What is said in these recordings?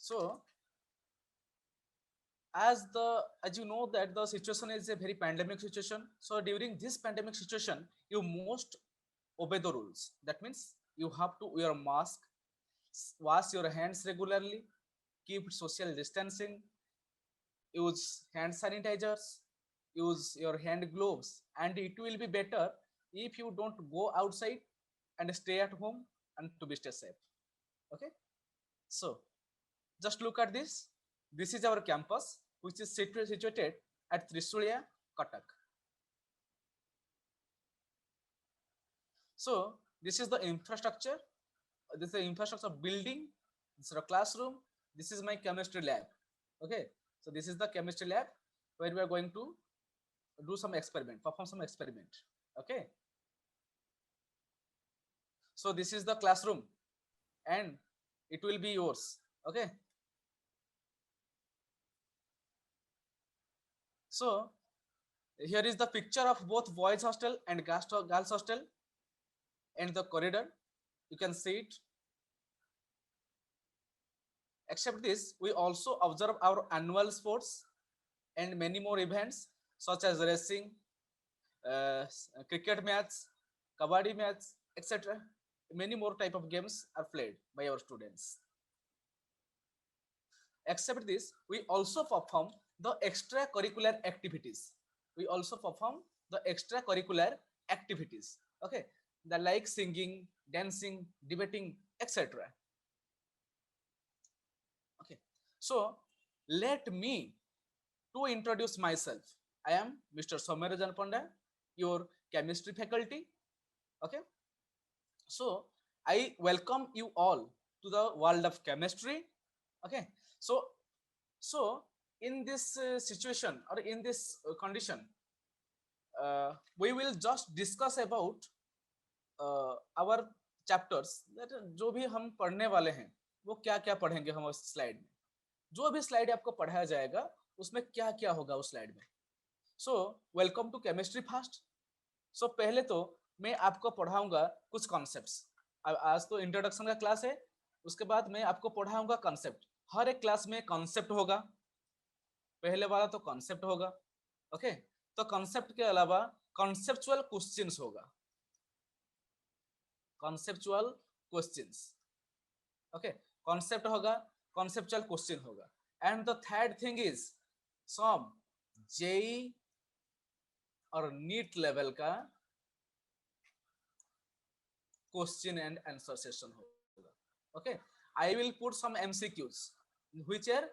So as you know that the situation is a very pandemic situation. So during this pandemic situation, you most obey the rules. That means you have to wear a mask, wash your hands regularly, keep social distancing, use hand sanitizers, use your hand gloves, and it will be better if you don't go outside and stay at home and to be stay safe. Okay, so just look at this. This is our campus, which is situated at Trisulia, Cuttack. So this is the infrastructure. This is the infrastructure building. This is a classroom. This is my chemistry lab. Okay, so this is the chemistry lab where we are going to do some experiment, perform some experiment. Okay, so this is the classroom, and it will be yours. Okay, so here is the picture of both boys hostel and girls hostel and the corridor. You can see it. Except this, we also observe our annual sports and many more events such as racing, cricket match, kabaddi match, etc. Many more type of games are played by our students. Except this, we also perform the extracurricular activities. We also perform the extracurricular activities. Okay, the like singing, dancing, debating, etc. Okay, so let me to introduce myself. I am Mr. Soumyarajan Panda, your chemistry faculty. Okay, so I welcome you all to the world of chemistry. Okay, so so in this situation or in this condition, we will just discuss about our chapters that जो भी हम पढ़ने वाले हैं वो क्या क्या पढ़ेंगे हम उस स्लाइड में. जो भी स्लाइड आपको पढ़ाया जाएगा उसमें क्या क्या होगा उस स्लाइड में. So welcome to chemistry fast. So पहले तो मैं आपको पढ़ाऊंगा कुछ कॉन्सेप्ट्स. आज तो इंट्रोडक्शन का क्लास है, उसके बाद मैं आपको पढ़ाऊंगा कॉन्सेप्ट. हर एक क्लास में कॉन्सेप्ट होगा. पहले वाला तो कॉन्सेप्ट होगा. ओके, तो कॉन्सेप्ट के अलावा कॉन्सेप्चुअल क्वेश्चंस होगा. Conceptual questions. ओके, कॉन्सेप्ट होगा, कॉन्सेप्चुअल क्वेश्चन होगा. And the third thing is some JEE और नीट लेवल का क्वेश्चन एंड आंसर सेशन होगा. Okay, I will put some MCQs which are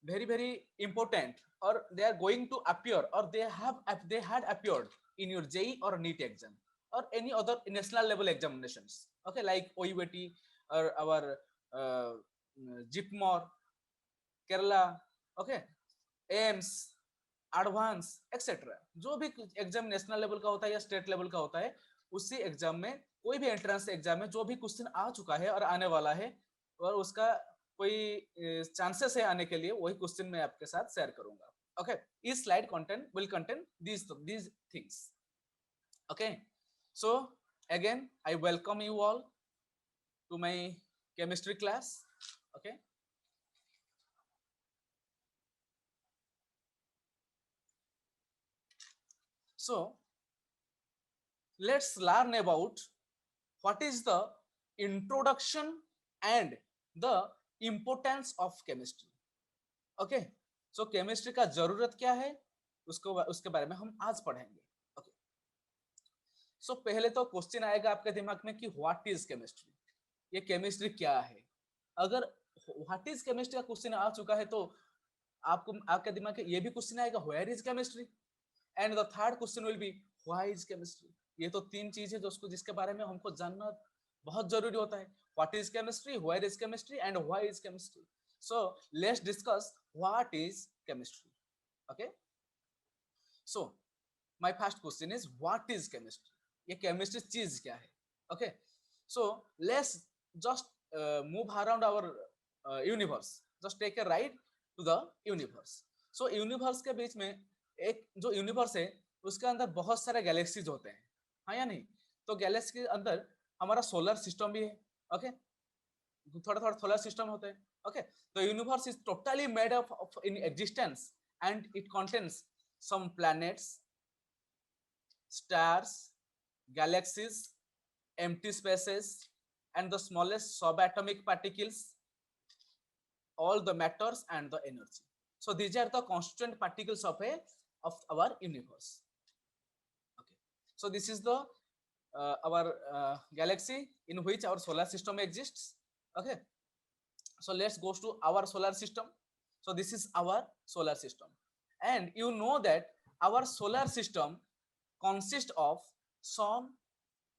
very very important or they are going to appear or they had appeared in your JEE or NEET exam or any other national level examinations. Okay, like OUAT or our JIPMOR, Kerala. Okay, AIMS, advance etcetera. जो भी exam national level का होता है या state level का होता है, उसी एग्जाम में कोई भी एंट्रेंस एग्जाम में जो भी क्वेश्चन आ चुका है और आने वाला है और उसका कोई चांसेस है आने के लिए, वही क्वेश्चन मैं आपके साथ शेयर करूंगा. ओके, इस slide content will contain these things. Okay, so again I welcome you all to my chemistry class. Okay, so let's learn about what is the introduction and the importance of chemistry. Okay, so chemistry का जरूरत क्या है उसको उसके बारे में हम आज पढ़ेंगे. Okay, so पहले तो क्वेश्चन आएगा आपके दिमाग में कि व्हाट इज केमिस्ट्री. ये केमिस्ट्री क्या है. अगर व्हाट इज केमिस्ट्री का क्वेश्चन आ चुका है तो आपको आपके दिमाग में ये भी क्वेश्चन आएगा where is chemistry. And the third question will be why is chemistry. ये तो तीन चीजें जो जिसके बारे में हमको जानना बहुत जरूरी होता है. What is chemistry, where is chemistry and why is chemistry. So let's discuss what is chemistry. Okay, so my first question is what is chemistry. ये केमिस्ट्री चीज क्या है. Okay, so let's just move around our universe. Just take a ride to the universe. So universe के बीच में एक जो universe है उसके अंदर बहुत सारे गैलेक्सीज होते हैं, हाँ या नहीं. तो गैलेक्सी के अंदर हमारा सोलर सिस्टम भी है. ओके, थोड़ा थोड़ा सोलर सिस्टम होते हैं. Okay, the universe is totally made up of in existence, and it contains some planets, stars, galaxies, empty spaces, and the smallest subatomic particles, all the matters and the energy. So these are the constituent particles of our universe. Okay, so this is the our galaxy in which our solar system exists. Okay, so let's go to our solar system. So this is our solar system, and you know that our solar system consists of sun,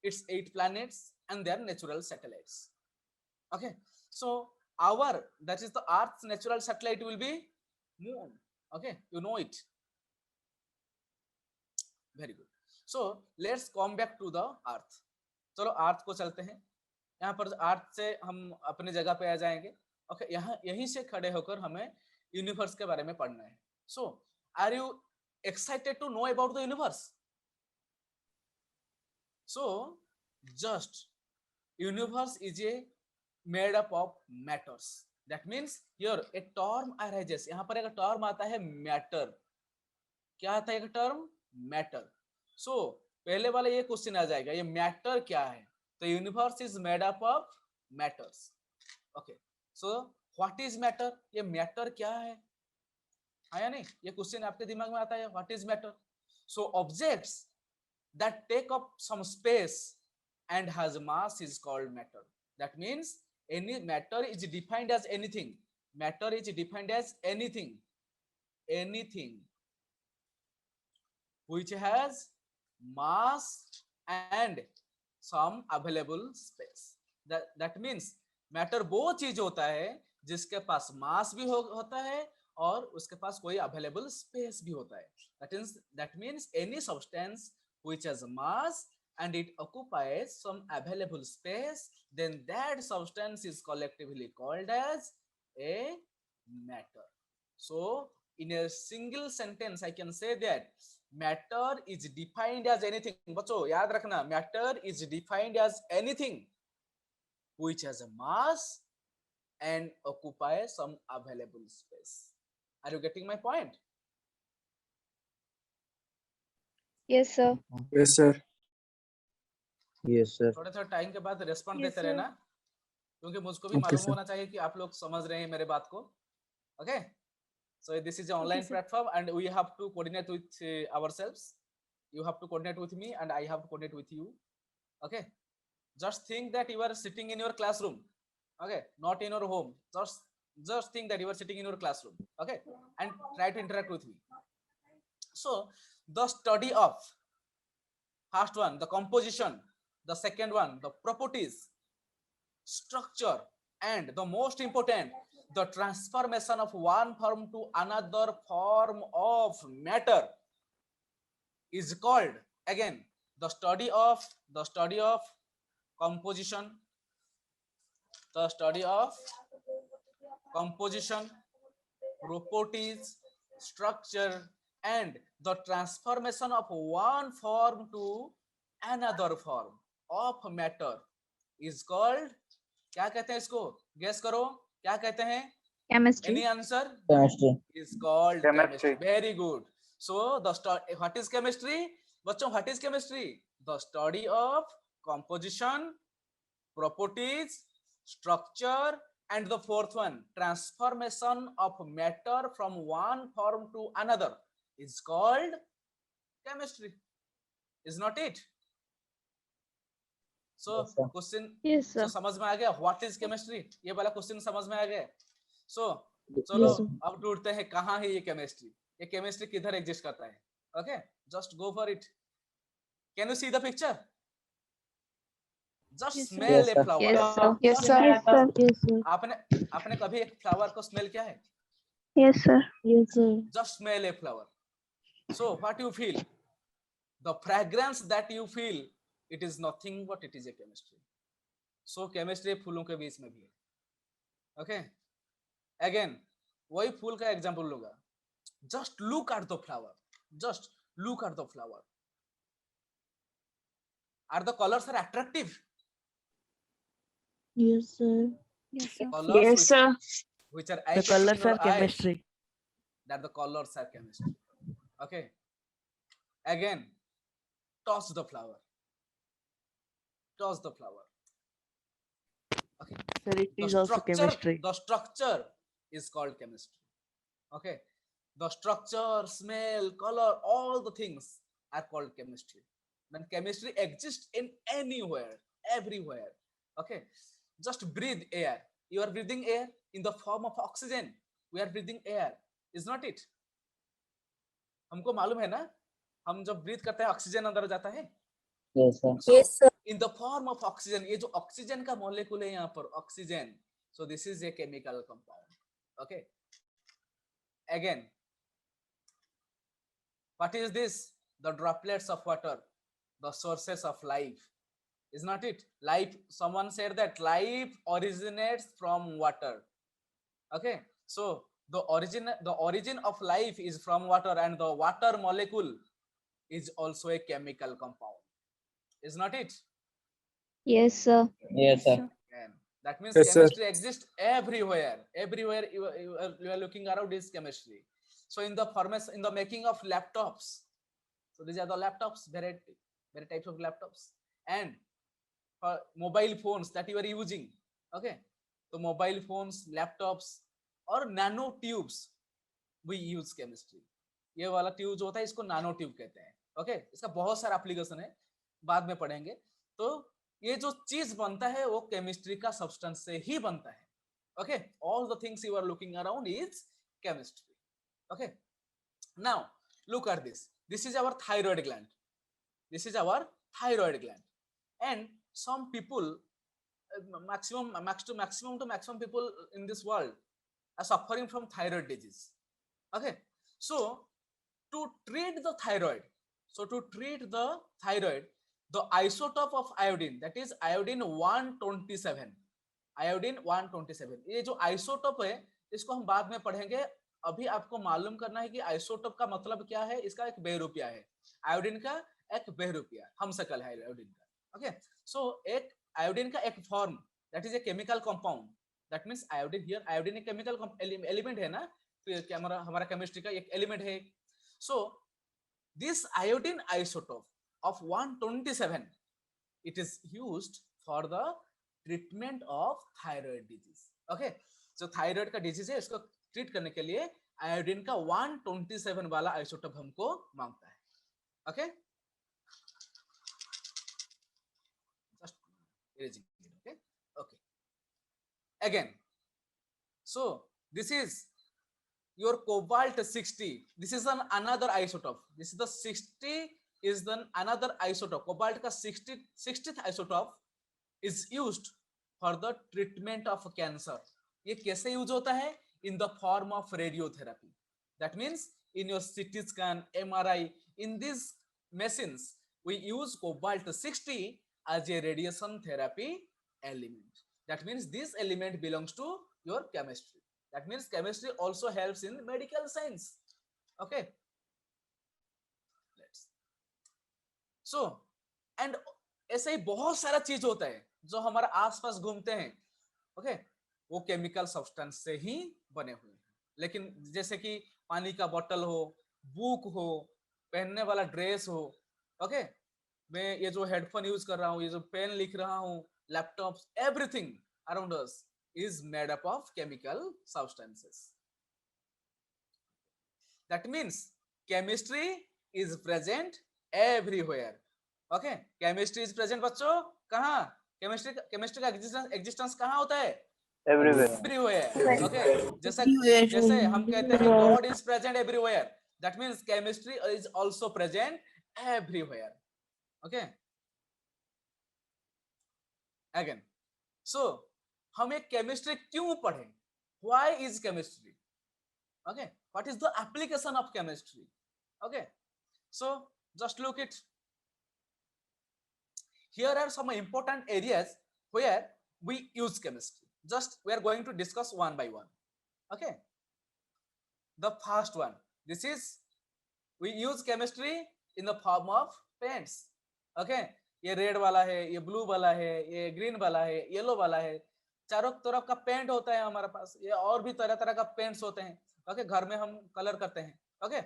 its 8 planets and their natural satellites. Okay, so our, that is the earth's natural satellite, will be moon. Okay, you know it. Very good. So let's come back to the earth. चलो अर्थ को चलते हैं. यहाँ पर अर्थ से हम अपने जगह पे आ जाएंगे. ओके, यहाँ यहीं से खड़े होकर हमें यूनिवर्स के बारे में पढ़ना है. So are you excited to know about the universe? So just universe is a made up of matters. That means here a term arises. यहाँ पर एक term आता है matter. क्या आता है एक term? Matter. So पहले वाला ये क्वेश्चन आ जाएगा, ये मैटर क्या है? तो universe is made up of matters. Okay, so what is matter? ये मैटर क्या है? आया नहीं? ये क्वेश्चन आपके दिमाग में आता है, what is matter? So objects that take up some space and has mass is called matter. That means any matter is defined as anything. Matter is defined as anything which has mass and some available space. That means matter वो चीज होता है जिसके पास मास भी होता है और उसके पास कोई available space भी होता है. That means any substance which has mass and it occupies some available space, then that substance is collectively called as a matter. So in a single sentence I can say that matter is defined as anything. बच्चों याद रखना, matter is defined as anything which has a mass and occupies some available space. Are you getting my point? Yes, sir. Yes, sir. Yes, sir. थोड़ा थोड़ा time के बाद respond Yes, देते sir. रहना, क्योंकि मुझको भी Okay, मालूम sir. होना चाहिए कि आप लोग समझ रहे हैं मेरे बात को. Okay, so this is an online sir. platform and we have to coordinate with ourselves. You have to coordinate with me and I have to coordinate with you. Okay, just think that you are sitting in your classroom. Okay, not in your home. Just think that you are sitting in your classroom. Okay, and try to interact with me. So the study of first one, the composition, the second one, the properties, structure, and the most important, the transformation of one form to another form of matter is called, again, the study of composition, the study of composition, properties, structure, and the transformation of one form to another form of matter is called, क्या कहते हैं इसको? Guess करो, क्या कहते हैं? Chemistry. Any answer? Chemistry. Is called Chemistry. chemistry. Very good. So the what is chemistry? बच्चों, what is chemistry? The study of composition, properties, structure, and the fourth one, transformation of matter from one form to another is called chemistry. Is not it? So Yes, sir. question, Yes, so sir. समझ में आ गया what is chemistry? ये वाला question समझ में आ गया. So Yes, चलो sir. अब ढूंढते हैं कहाँ है ये केमिस्ट्री. ये केमिस्ट्री किधर एग्जिस्ट करता है? Okay, just go for it. Can you see the picture? Just Yes, sir. Smell A Yes, sir. Flower. Yes, sir. Yes, sir. Yes, sir. Yes, sir. आपने कभी एक फ्लावर को स्मेल किया है? Yes, sir. Yes, sir. Just smell a flower. So what you feel? The fragrance that you feel, it is nothing but it is a chemistry. So chemistry फूलों के बीच में भी है. Okay. Again, वही फूल का एग्जांपल लूंगा. Just look at the flower. Just look at the flower. Are the colors are attractive? Yes, sir. Yes, sir. Colors Yes, with sir. which are The eye-catching in colors your are eye, chemistry. that the colors are chemistry. Okay. Again, toss the flower. Toss the flower. Okay. Sir, it is also chemistry. The structure is called chemistry. Okay. The structure, smell, color, all the things are called chemistry. When chemistry exists in anywhere, everywhere. Okay. Just breathe air. You are breathing air in the form of oxygen. We are breathing air. Is not it? हमको मालूम है ना, हम जब breathe करते हैं oxygen अंदर जाता है. Yes, sir. So, yes, sir. In the form of oxygen, ये जो ऑक्सीजन का मॉलिक्यूल है यहाँ पर oxygen. So this is a chemical compound. Okay. Again, what is this? The droplets of water, the sources of life. Is not it? Life, someone said that life originates from water. Okay. So the origin of life is from water, and the water molecule is also a chemical compound. Is not it? Yes, sir. Yes, sir. And that means Yes, sir. chemistry exists everywhere. Everywhere you are looking around is chemistry. So in the making of laptops, so these are the laptops, variety types of laptops, and for mobile phones that you are using. Okay, so mobile phones, laptops, or nanotubes, we use chemistry. ये वाला tube जो होता है इसको नानो tube कहते हैं. Okay, इसका बहुत सारा एप्लीकेशन है, बाद में पढ़ेंगे. तो ये जो चीज बनता है वो केमिस्ट्री का सब्सटेंस से ही बनता है. Okay, all the things you are looking around is chemistry. Okay, now look at this. This is our thyroid gland. This is our thyroid gland. And some people, maximum people in this world are suffering from thyroid disease. Okay, so to treat the thyroid, the isotope of iodine, that is iodine 127. iodine 127, ये जो isotope है इसको हम बाद में पढ़ेंगे. अभी आपको मालूम करना है कि आइसोटोप का मतलब क्या है. इसका एक बेरुपिया है, आयोडीन का एक बेरुपिया, हम शकल है आयोडीन का. ओके, सो एक आयोडीन का एक form, that is a chemical compound. That means iodine, here iodine एक केमिकल एलिमेंट है ना, तो हमारा केमिस्ट्री का एक एलिमेंट है. So this iodine isotope of 127, it is used for the treatment of thyroid disease. Okay, so thyroid का disease है, इसको ट्रीट करने के लिए आयोडीन का 127 वाला आइसोटोप हमको मांगता है. Okay, just erasing it. Okay, okay. Again, so this is your cobalt 60. This is another isotope. This is the 60 is then another isotope. Cobalt का 60th isotope is used for the treatment of cancer. ये कैसे use होता है? In the form of radiotherapy. That means in your CT scan, MRI, in these machines, we use cobalt 60 as a radiation therapy element. That means this element belongs to your chemistry. That means chemistry also helps in medical science. Okay. Let's. So, and ऐसे ही बहुत सारा चीज होता है जो हमारे आसपास घूमते हैं. ओके, वो केमिकल सब्सटेंस से ही बने हुए हैं. लेकिन जैसे कि पानी का बोतल हो, बुक हो, पहनने वाला ड्रेस हो. ओके, मैं ये जो हेडफोन यूज कर रहा हूँ, ये जो पेन लिख रहा हूँ, laptop, everything around us is made up of chemical substances. That means chemistry is present everywhere. Okay, chemistry is present बच्चों कहाँ? केमिस्ट्री का एग्जिस्टेंस कहाँ होता है? Everywhere. Okay, जैसे हम कहते हैं God is present everywhere. That means chemistry is also present everywhere. Okay. Again, so हम एक केमिस्ट्री क्यों पढ़ें? Why is chemistry? Okay, what is the application of chemistry? Okay, so just look it. Here are some important areas where we use chemistry. Just we are going to discuss one by one. Okay, the first one, this is we use chemistry in the form of paints. Okay, ये red वाला है, ये blue वाला है, ये green वाला है, yellow वाला है. चारों तरफ का पेंट होता है हमारे पास, ये और भी तरह तरह का पेंट्स होते हैं, ओके, घर में हम कलर करते हैं, okay.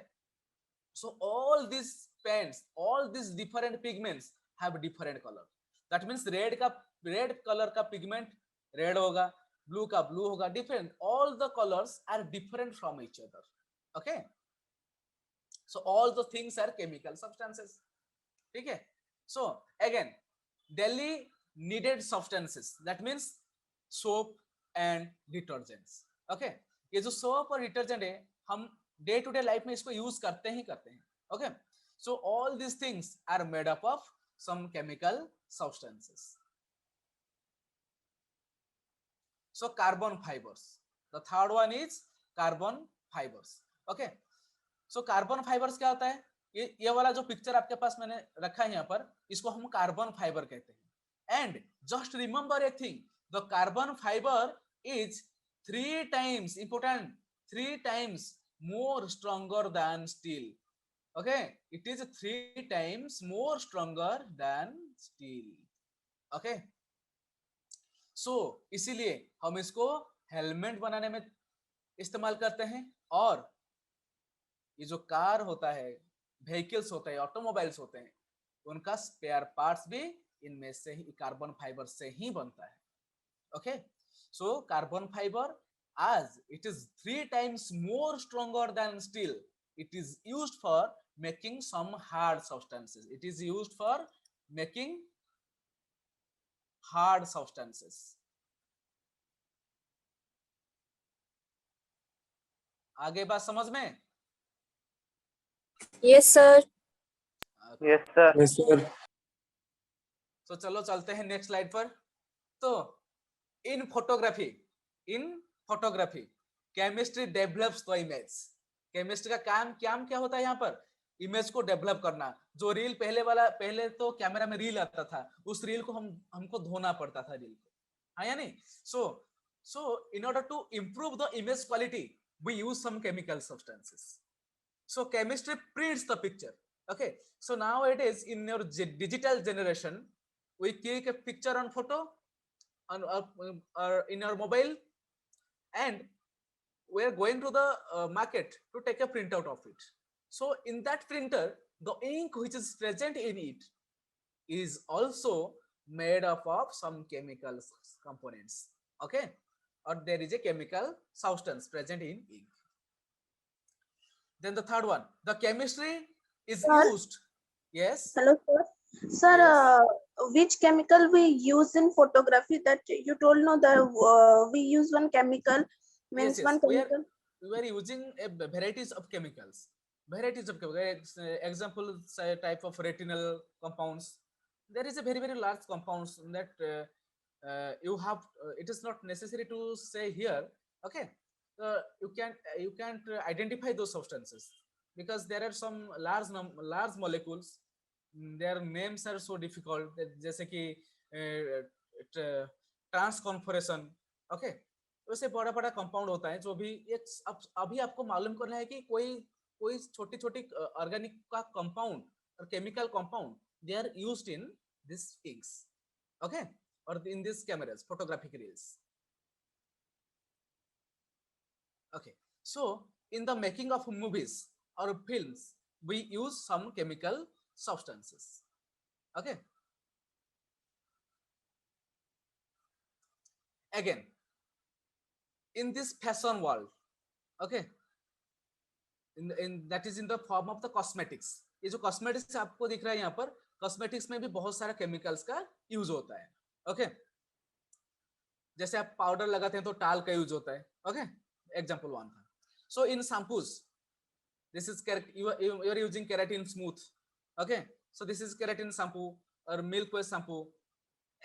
So all these paints, all these different pigments have different color. That means red color का pigment red होगा, blue का blue होगा, different. All the colors are different from each other. Okay. So all the things are chemical substances. ठीक है. So again, daily needed substances. That means soap and detergents. Okay. ये जो soap और detergent है, हम day to day life में इसको use करते ही करते हैं, okay. So all this things are made up of some chemical substances. So carbon fibres, the third one is carbon fibres, okay. So carbon fibres क्या होता है, ये वाला जो पिक्चर आपके पास मैंने रखा है यहाँ पर, इसको हम कार्बन फाइबर कहते हैं। And just remember a thing, the carbon fibre is 3 times important, 3 times more stronger than steel. Okay, it is 3 times more stronger than steel. Okay, so इसीलिए हम इसको हेलमेट बनाने में इस्तेमाल करते हैं, और ये जो कार होता है, व्हीकल्स होते हैं, ऑटोमोबाइल्स होते हैं, उनका स्पेयर पार्ट्स भी इनमें से ही कार्बन फाइबर से ही बनता है। Okay, so carbon fibre, as it is 3 times more stronger than steel, it is used for making some hard substances. It is used for making hard substances. आगे बात समझ में? Yes, sir. Yes, sir. Yes, sir. तो चलो चलते हैं next slide पर। तो in photography chemistry develops the image. Chemistry का काम क्या होता है यहाँ पर? इमेज को डेवलप करना। जो रील पहले तो कैमरा में रील आता था, उस रील को हमको धोना पड़ता था रील को, हाँ या नहीं? So in order to improve the image quality we use some chemical substances. So chemistry prints the picture, okay, so now it is in your digital generation, we click a picture on photo on in your mobile, and we are going to the market to take a printout of it. So in that printer, the ink which is present in it is also made up of some chemical components, okay, or there is a chemical substance present in ink. Then the third one, the chemistry is Sir? used. Yes. Hello, sir. Sir, Yes. which chemical we use in photography? That you told no that we use one chemical, means Yes, one chemical. we are using varieties of chemicals. Example, say, type of retinal compounds. There is a very large compounds that you have. It is not necessary to say here. Okay, you can't identify those substances because there are some large molecules. Their names are so difficult. जैसे कि ट्रांसकॉन्फोरेशन, okay, वैसे बड़ा compound होता है जो भी एक अभी आपको मालूम करना है कि कोई छोटी ऑर्गेनिक का कंपाउंड और chemical compound, they are used in this inks, okay, और in this cameras, photographic reels, okay. So in the making of movies or films, we use some chemical substances, okay. Again, in this fashion world, okay, in that is in the form of the cosmetics. ये जो cosmetics आपको दिख रहा है यहाँ पर, cosmetics में भी बहुत सारा chemicals का यूज होता है, okay. जैसे आप पाउडर लगाते हैं तो टाल का यूज होता है, okay, example one था. So in shampoos, this is you are using keratin smooth, okay, so this is keratin shampoo or milk waste shampoo.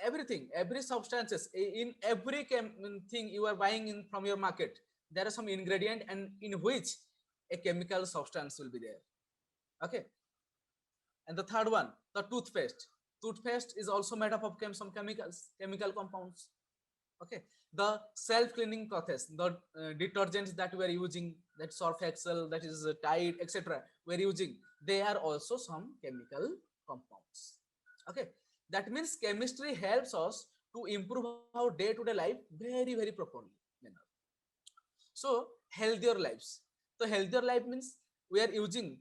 Every substances in every thing you are buying in from your market, there are some ingredient and in which a chemical substance will be there, okay. And the third one, the toothpaste is also made up of some chemical compounds, okay. The self-cleaning process, the detergents that we are using, that Surf Excel, that is Tide, etc., we are using, they are also some chemical compounds, okay. That means chemistry helps us to improve our day-to-day life very properly manner. So healthier lives. So healthier life means we are using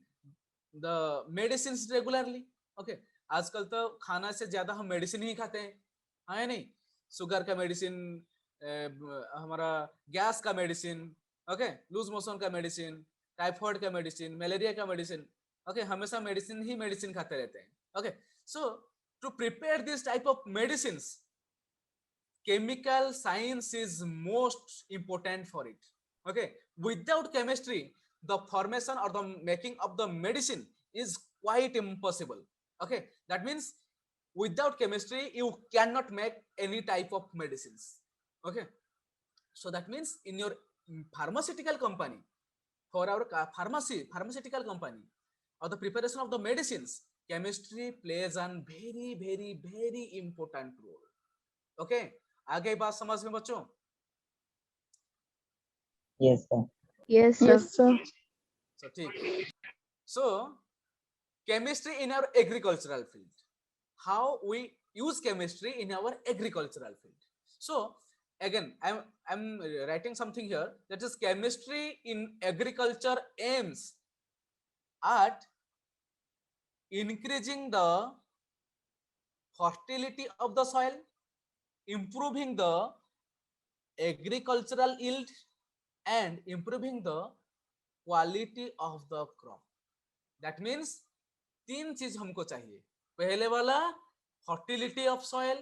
the medicines regularly. Okay, आजकल तो खाना से ज्यादा हम medicine ही खाते हैं, हाँ या नहीं? शुगर का मेडिसिन, हमारा गैस का मेडिसिन, ओके, लूज मोशन का मेडिसिन, टाइफाइड का मेडिसिन, मलेरिया का मेडिसिन, ओके, हमेशा मेडिसिन ही मेडिसिन खाते रहते हैं. Okay, so to prepare this type of medicine, chemical science is most important for it. Okay, without chemistry the formation or the making of the medicine is quite impossible. Okay, that means without chemistry you cannot make any type of medicines. Okay, so that means in your pharmaceutical company, for our pharmaceutical company, or the preparation of the medicines, chemistry plays a very important role. Okay, आगे बात समझ में बच्चों? Yes, sir. Yes, sir. Yes, sir. So ठीक. So chemistry in our agricultural field. How we use chemistry in our agricultural field. So again, I'm writing something here, that is chemistry in agriculture aims at increasing the fertility of the soil, improving the agricultural yield, and improving the quality of the crop. That means तीन चीज हमको चाहिए. पहले वाला fertility of soil,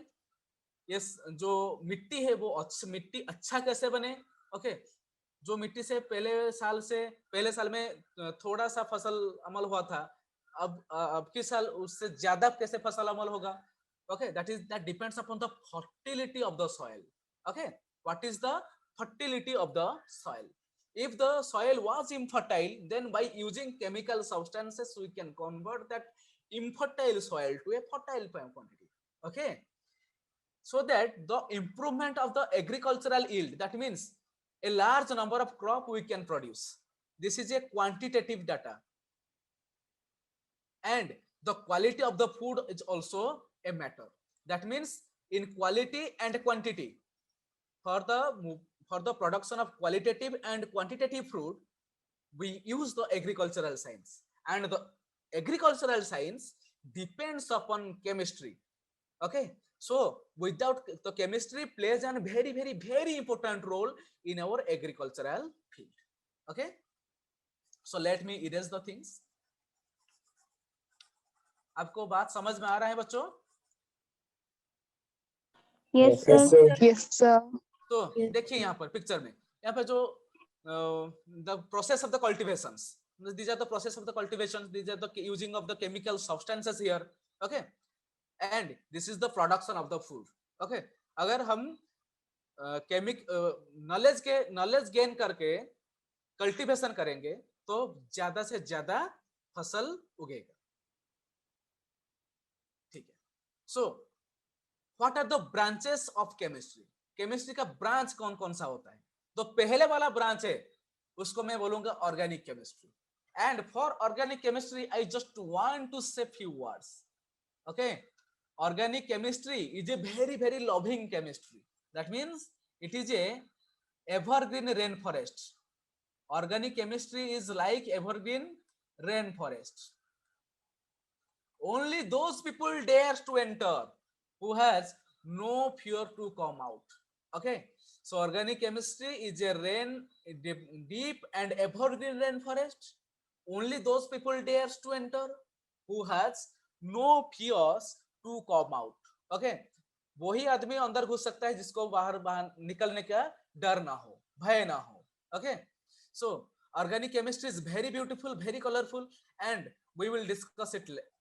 yes, जो मिट्टी है वो मिट्टी अच्छा कैसे बने. ओके, जो मिट्टी से पहले साल में थोड़ा सा फसल अमल हुआ था, अब किस साल उससे ज्यादा कैसे फसल अमल होगा. Okay, that depends upon the fertility of the soil. Okay, what is the fertility of the soil? If the soil was infertile, then by using chemical substances we can convert that infertile soil to a fertile quantity. Okay, so that the improvement of the agricultural yield, that means a large number of crop we can produce. This is a quantitative data. And the quality of the food is also a matter. That means in quality and quantity, for the production of qualitative and quantitative food, we use the agricultural science, and the agricultural science depends upon chemistry. Okay, so without the chemistry plays a very important role in our agricultural field. Okay, so let me erase the things. आपको बात समझ में आ रहा है बच्चों? Yes, sir. Yes, sir. तो देखिए यहाँ पर पिक्चर में, यहाँ पर जो the process of the cultivations, these are the process of the cultivations, these are the using of the chemical substances here. Okay, and this is the production of the food. Okay, अगर हम knowledge gain करके cultivation करेंगे तो ज्यादा से ज्यादा फसल उगेगा. ठीक है. So what are the branches of chemistry? Chemistry का ब्रांच कौन कौन सा होता है? तो पहले वाला ब्रांच है उसको मैं बोलूंगा organic chemistry. And for organic chemistry I just want to say few words. Okay, organic chemistry is a very loving chemistry. That means it is a evergreen rainforest. Organic chemistry is like evergreen rainforest. Only those people dares to enter who has no fear to come out. Okay, so organic chemistry is a deep and evergreen rainforest. Only those people dares to enter who has no fears to come out. Okay, वही आदमी अंदर घुस सकता है जिसको बाहर निकलने का डर ना हो, भय ना हो. Okay, so organic chemistry is very beautiful, very colorful, and we will discuss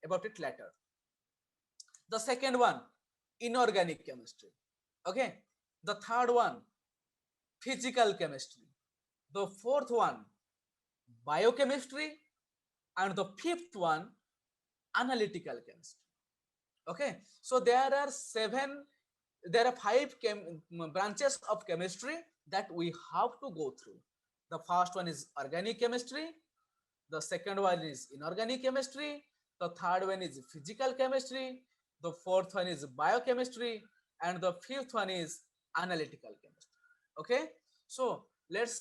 about it later. The second one, inorganic chemistry. Okay, the third one, physical chemistry. The fourth one, biochemistry, and the fifth one, analytical chemistry. Okay, so there are 5 branches of chemistry that we have to go through. The first one is organic chemistry, the second one is inorganic chemistry, the third one is physical chemistry, the fourth one is biochemistry, and the fifth one is analytical chemistry. Okay, so let's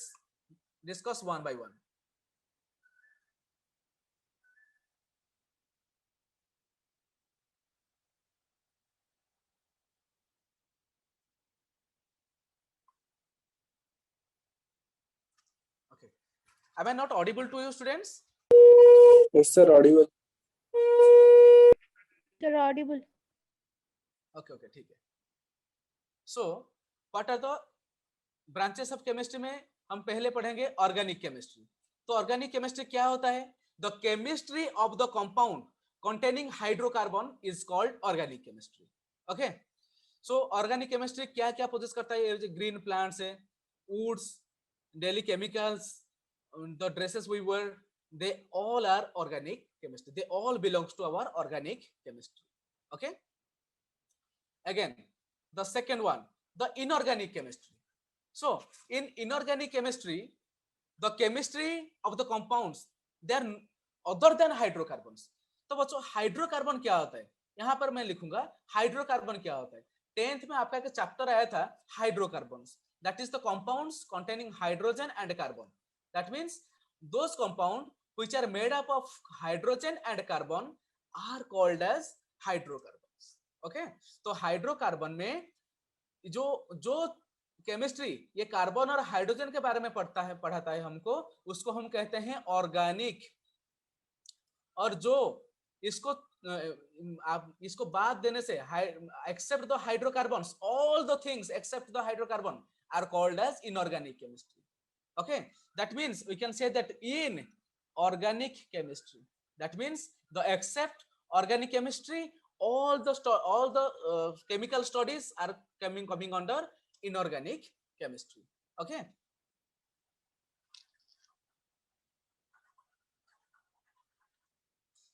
discuss one by one. Okay, am I not audible to you, students? Yes, sir, audible. Sir, audible. Okay, okay, ठीक है. So what are the branches of chemistry में हम पहले पढ़ेंगे organic chemistry. तो organic chemistry क्या होता है? The chemistry of the compound containing hydrocarbon is called organic chemistry. Okay, so organic chemistry क्या क्या प्रोसेस करता है? ग्रीन प्लांट्स है, woods, daily chemicals, the dresses we wear, they all are organic chemistry. They all belongs to our organic chemistry. Okay, again the second one, the inorganic chemistry. So in inorganic chemistry, the chemistry of the compounds, they are other than hydrocarbons. तो बच्चों hydrocarbon क्या होता है? यहाँ पर मैं लिखूंगा hydrocarbon क्या होता है. 10th में आपका एक चैप्टर आया था hydrocarbons, that is the compounds containing hydrogen and carbon. That means those compound which are made up of hydrogen and carbon are called as hydrocarbons. Okay, तो हाइड्रोकार्बन में जो जो केमिस्ट्री ये कार्बन और हाइड्रोजन के बारे में पढ़ाता है हमको, उसको हम कहते हैं ऑर्गेनिक. और जो इसको आप इसको बाद देने से except the hydrocarbons, all the things except the hydrocarbon are called as inorganic chemistry. Okay, that means we can say that in organic chemistry, that means the except organic chemistry, all the chemical studies are coming under inorganic chemistry. Okay,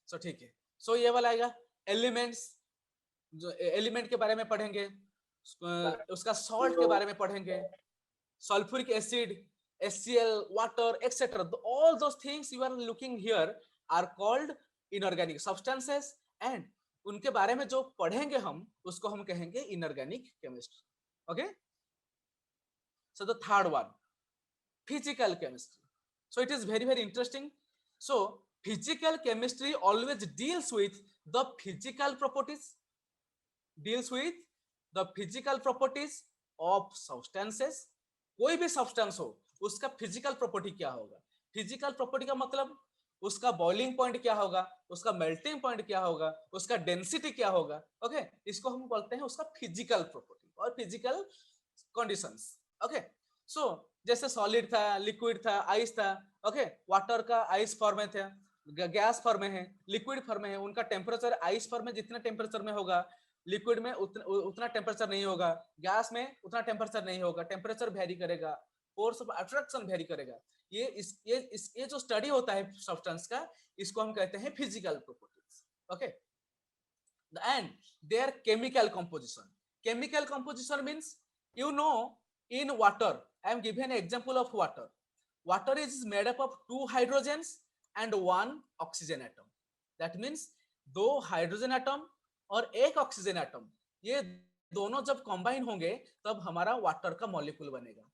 so ठीक है. So ये वाला आएगा elements. जो element के बारे में पढ़ेंगे, उसका सॉल्ट के बारे में पढ़ेंगे, sulphuric acid, HCl, water, etc. All those things you are looking here are called inorganic substances, and उनके बारे में जो पढ़ेंगे हम उसको हम कहेंगे inorganic chemistry. Okay, so the third one, physical chemistry. So it is very interesting. So physical chemistry always deals with the physical properties, of substances. कोई भी सब्सटेंस हो उसका फिजिकल प्रॉपर्टी क्या होगा? फिजिकल प्रॉपर्टी का मतलब उसका बॉइलिंग पॉइंट क्या होगा, उसका मेल्टिंग पॉइंट क्या होगा, उसका डेंसिटी क्या होगा. ओके, इसको हम बोलते हैं उसका फिजिकल प्रॉपर्टी और फिजिकल कंडीशंस. ओके, सो जैसे सॉलिड था, लिक्विड था, आइस था. ओके, वाटर का आइस फॉर्म में था, गैस फॉर्म में है, लिक्विड फॉर्म में है. उनका टेम्परेचर आइस फॉर्म में जितना टेम्परेचर में होगा, लिक्विड में उतना टेम्परेचर नहीं होगा, गैस में उतना टेम्परेचर नहीं होगा. टेम्परेचर वेरी करेगा, फोर्स ऑफ अट्रैक्शन वेरी करेगा. ये जो स्टडी होता है सब्सटेंस का, इसको हम कहते हैं physical properties. Okay, and there chemical composition. Chemical composition means you know in water, I am given example of water. Water is made up of 2 hydrogens and 1 oxygen atom. That means 2 hydrogen atom और 1 oxygen atom, ये दोनों जब combine होंगे तब हमारा water का molecule बनेगा.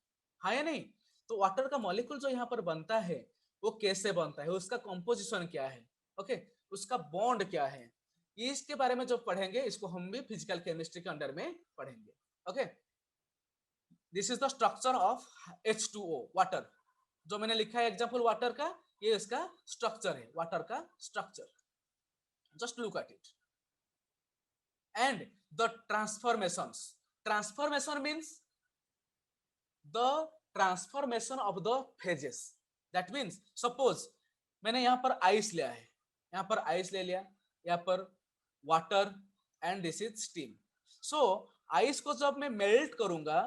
हाँ या नहीं? तो वाटर का मॉलिक्यूल जो यहाँ पर बनता है वो कैसे बनता है, उसका कंपोजिशन क्या है, ओके, उसका बॉन्ड क्या है, इसके बारे में जो पढ़ेंगे इसको हम भी फिजिकल केमिस्ट्री के अंडर में पढ़ेंगे. Okay, this is the structure of H2O, water. जो मैंने लिखा है एग्जांपल वाटर का, ये इसका स्ट्रक्चर है, वाटर का structure. Just look at it. And the transformations. Transformation means the transformation of the phases. That means suppose मैंने यहाँ पर आइस लिया है, यहाँ पर आइस ले लिया, यहाँ पर water, and this is steam. So ice को जब मैं मेल्ट करूंगा,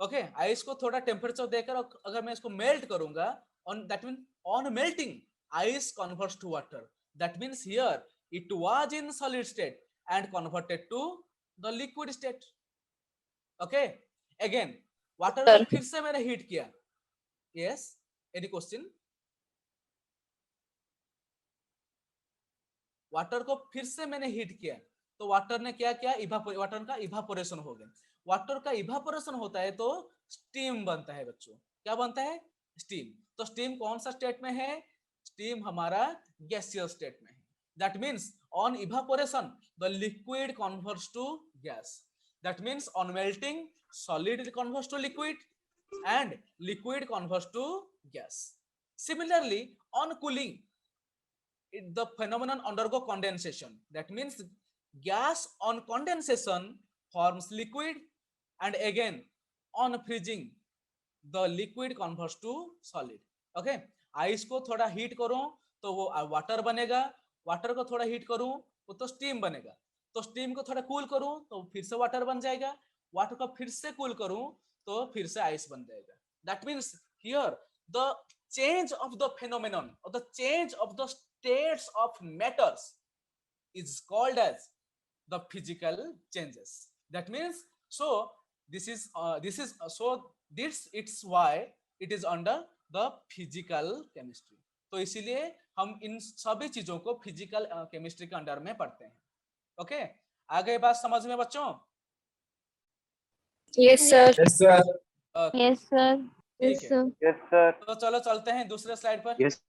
ओके, आइस को थोड़ा टेम्परेचर देकर अगर मैं इसको मेल्ट करूंगा, on that means on melting ice converts to water. That means here it was in solid state and converted to the liquid state. Okay, again water को फिर से मैंने हीट किया. Yes, any question? वाटर को फिर से मैंने heat किया, तो वाटर ने क्या किया, वाटर का इवापोरेशन हो गया। वाटर का इवापोरेशन होता है तो स्टीम बनता है बच्चों। क्या बनता है? स्टीम। तो स्टीम कौन सा स्टेट में है? स्टीम हमारा गैसियस स्टेट में है। That means on evaporation the liquid converts to gas. That means on melting solid converts to liquid and liquid converts to gas. Similarly, on cooling, the phenomenon undergo condensation. That means gas on condensation forms liquid, and again on freezing the liquid converts to solid. Okay, ice को थोड़ा heat करूं तो वो water बनेगा, water को थोड़ा heat करूं तो स्टीम बनेगा, तो स्टीम को थोड़ा कूल करूं तो फिर से वाटर बन जाएगा, वाटर को फिर से कूल करूं तो फिर से आइस बन जाएगा। That means here the change of the phenomenon और the change of the states of matters is called as the physical changes. That means so this is it's why it is under the physical chemistry. तो इसीलिए हम इन सभी चीजों को physical chemistry के under में पढ़ते हैं। ओके, आगे बात समझ में बच्चों? Yes, sir. Yes, sir. Yes, sir. ठीक है, Yes, sir. तो चलो चलते हैं दूसरे स्लाइड पर। Yes.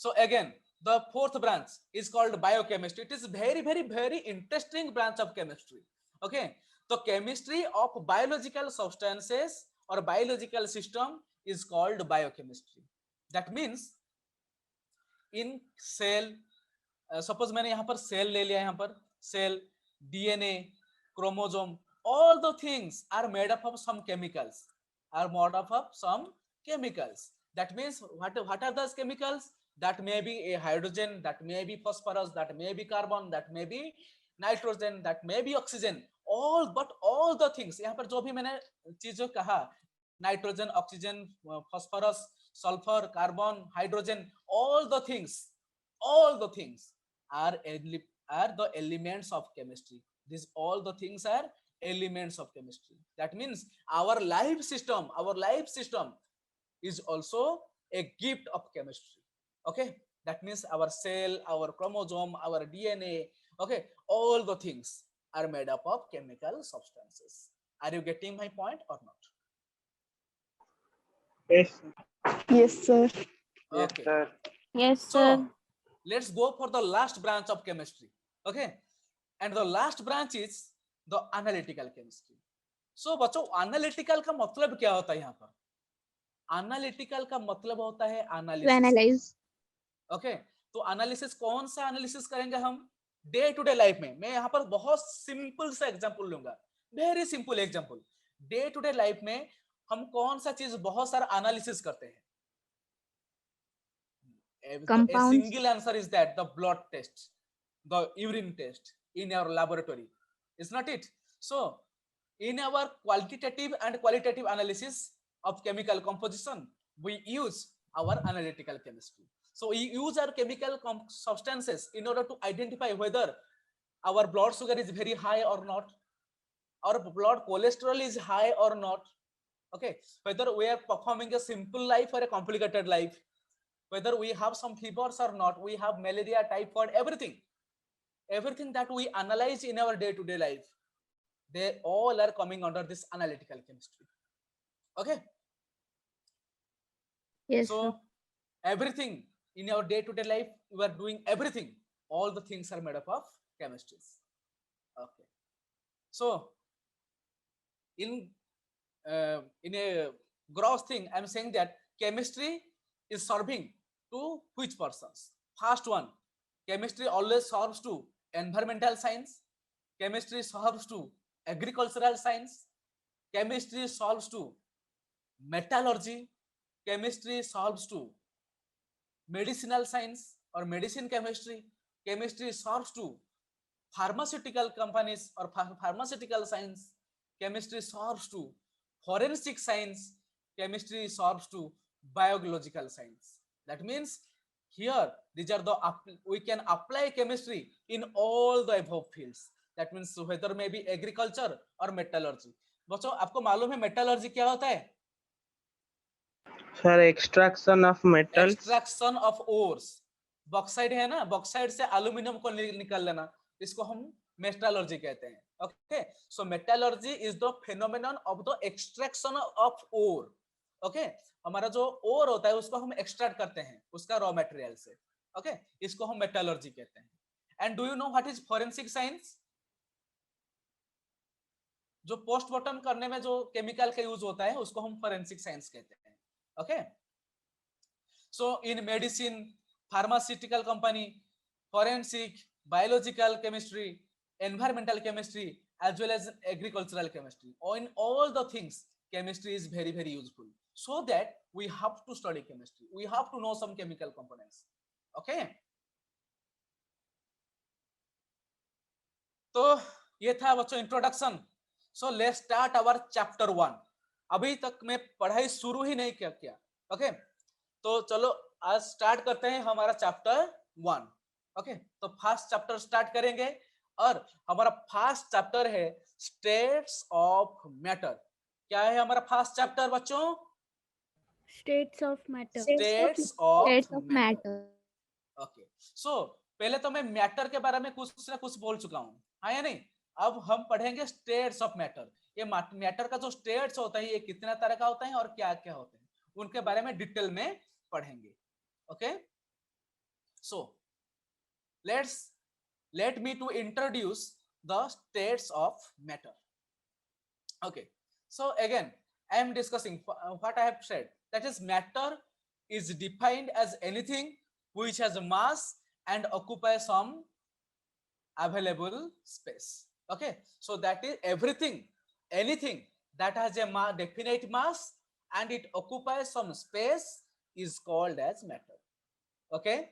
So again, the fourth branch is called biochemistry. It is very interesting branch of chemistry. Okay, so chemistry of biological substances or biological system is called biochemistry. That means in cell, suppose मैंने यहाँ पर cell ले लिया, यहाँ पर cell, DNA, chromosome, all the things are made up of some chemicals. That means what are those chemicals? That may be a hydrogen, that may be phosphorus, that may be carbon, that may be nitrogen, that may be oxygen, all the things, यहाँ पर जो भी मैंने चीजों कहा, nitrogen, oxygen, phosphorus, sulphur, carbon, hydrogen, all the things are the elements of chemistry. These all the things are elements of chemistry. That means our life system is also a gift of chemistry. Okay, that means our cell, our chromosome, our DNA, okay, all the things are made up of chemical substances. Are you getting my point or not? Yes. Yes, sir. Okay. Yes, sir. Yes, So sir. let's go for the last branch of chemistry. Okay, and the last branch is the analytical chemistry. So बच्चों, analytical का मतलब क्या होता है? यहाँ पर analytical का मतलब होता है To analysis. analyze. ओके, तो एनालिसिस कौन सा एनालिसिस करेंगे हम? डे टू डे लाइफ में। मैं यहाँ पर बहुत सिंपल सा एग्जांपल लूंगा, very simple example. Day to day life में हम कौन सा चीज बहुत सारा एनालिसिस करते हैं? A single answer is that the blood test, the urine test in our laboratory, is not it? So in our quantitative and qualitative analysis of chemical composition, we use our analytical chemistry. So we use our chemical substances in order to identify whether our blood sugar is very high or not, our blood cholesterol is high or not. Okay, whether we are performing a simple life or a complicated life, whether we have some fevers or not, we have malaria, typhoid, everything that we analyze in our day-to-day life, they all are coming under this analytical chemistry. Okay. Yes, so sir. everything in our day-to-day life, we are doing everything, all the things are made up of chemistries. Okay, so in a gross thing, I'm saying that chemistry is serving to which persons? First one, chemistry always serves to environmental science, chemistry serves to agricultural science, chemistry solves to metallurgy, chemistry solves to medicinal science or medicine chemistry, chemistry serves to pharmaceutical companies or pharmaceutical science, chemistry serves to forensic science, chemistry serves to biological science. That means here these are the we can apply chemistry in all the above fields. That means whether may be agriculture or metallurgy. बच्चों, आपको मालूम है metallurgy क्या होता है? Sir, extraction of metals. Extraction of ores. Bauxite है ना, bauxite से एल्यूमिनियम को निकाल लेना, इसको हम मेटलर्जी कहते हैं. Okay, so metallurgy is the phenomenon of the extraction of ore. Okay, हमारा जो ओर होता है उसको हम एक्सट्रैक्ट करते हैं उसका रॉ मटेरियल से. ओके, इसको हम मेटलर्जी कहते हैं. And do you know what is forensic science? जो पोस्टमार्टम करने में जो केमिकल का यूज होता है उसको हम फोरेंसिक साइंस कहते हैं. Okay, so in medicine, pharmaceutical company, forensic, biological chemistry, environmental chemistry as well as agricultural chemistry, in all the things chemistry is very very useful. So that we have to study chemistry, we have to know some chemical components. Okay, तो ये था बच्चों introduction. So let's start our chapter 1. अभी तक मैं पढ़ाई शुरू ही नहीं किया. ओके, तो चलो आज स्टार्ट करते हैं हमारा चैप्टर 1. ओके, तो फर्स्ट चैप्टर स्टार्ट करेंगे और हमारा फर्स्ट चैप्टर है स्टेट्स ऑफ मैटर. क्या है हमारा फर्स्ट चैप्टर बच्चों? States of matter. States of matter. Okay, so पहले तो मैं मैटर के बारे में कुछ ना कुछ बोल चुका हूं, हाँ या नहीं? अब हम पढ़ेंगे स्टेट्स ऑफ मैटर. ये मैटर का जो स्टेट्स होता है ये कितना तरह का होता है और क्या क्या होते हैं उनके बारे में डिटेल में पढ़ेंगे. Okay, so let me to introduce the states of matter. Okay, so again I am discussing what I have said, that is matter is defined as anything which has a mass and occupies some available space. Okay, so that is anything that has a definite mass and it occupies some space is called as matter. Okay,